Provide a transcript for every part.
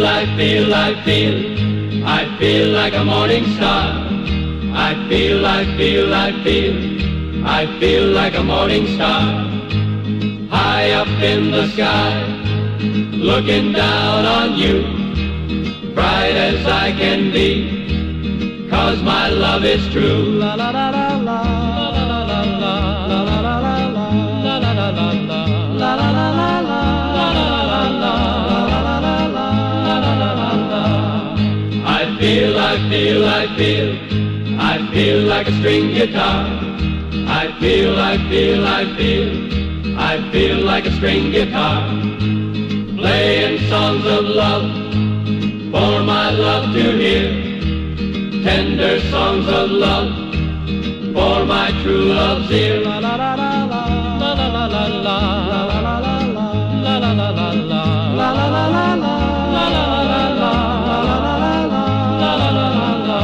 I feel like a morning star. I feel like a morning star. High up in the sky, looking down on you, bright as I can be, 'cause my love is true. La la la la la, la la la la la, la la la la la, la la la la la, la la la la la, la la la la la, la la la la, la la la la la. I feel like a string guitar. I feel like a string guitar, playing songs of love for my love to hear, tender songs of love for my true love's ear. La la la la la, la la la la la, la la la la la, la la la la la, la la la la la, la la la la la, la la la la, la la la la la.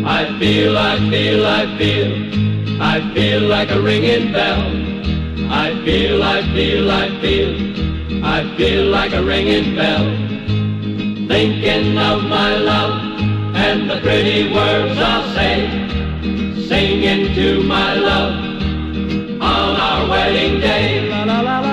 I feel like a ringing bell. I feel like a ringing bell, thinking of my love and the pretty words I'll say, singing to my love on our wedding day. La la la la.